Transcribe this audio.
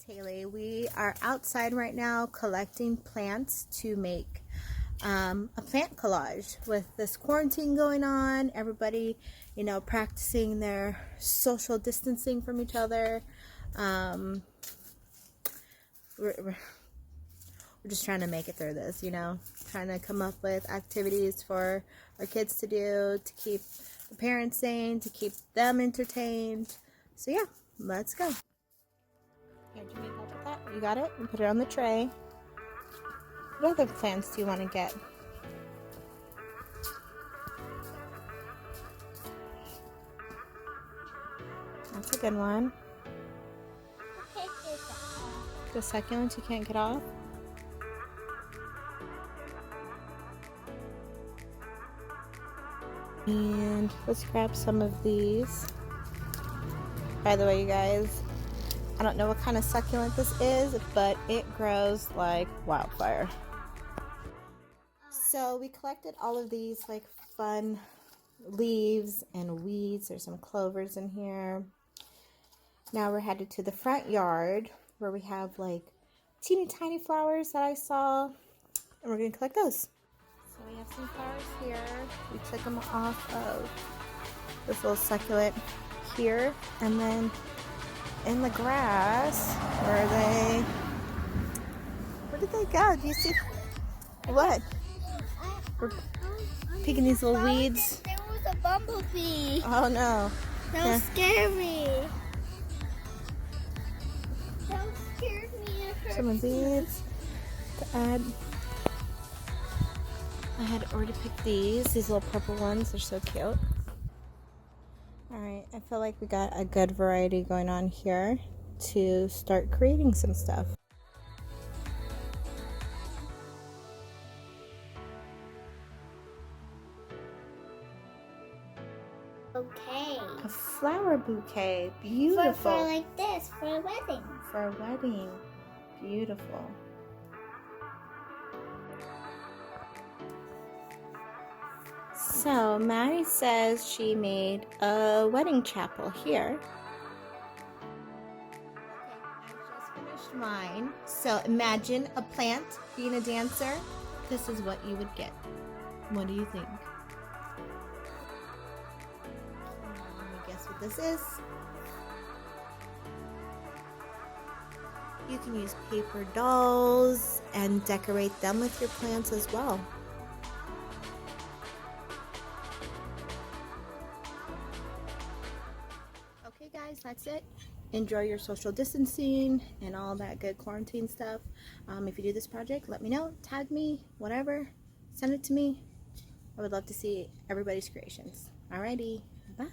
Kaylee. We are outside right now collecting plants to make a plant collage. With this quarantine going on, everybody, practicing their social distancing from each other. We're just trying to make it through this, trying to come up with activities for our kids to do, to keep the parents sane, to keep them entertained. So yeah, let's go. Here, do you need help with that? You got it? And put it on the tray. What other plants do you want to get? That's a good one. The succulents you can't get off? And let's grab some of these. By the way, you guys, I don't know what kind of succulent this is, but it grows like wildfire. So we collected all of these like fun leaves and weeds. There's some clovers in here. Now we're headed to the front yard where we have like teeny tiny flowers that I saw, and we're going to collect those. So we have some flowers here. We took them off of this little succulent here, and then in the grass, where did they go? Do you see what? We're picking these little weeds. There was a bumblebee. Oh no. That was scary. That scared me. Some of these to add. I had already picked these little purple ones. They're so cute. Alright, I feel like we got a good variety going on here to start creating some stuff. Okay. A flower bouquet. Beautiful. For like this, for a wedding. For a wedding. Beautiful. So Maddie says she made a wedding chapel here. Okay, I just finished mine. So imagine a plant being a dancer. This is what you would get. What do you think? Let me guess what this is. You can use paper dolls and decorate them with your plants as well. Okay guys, that's it. Enjoy your social distancing and all that good quarantine stuff. If you do this project, let me know. Tag me, whatever. Send it to me. I would love to see everybody's creations. Alrighty, bye.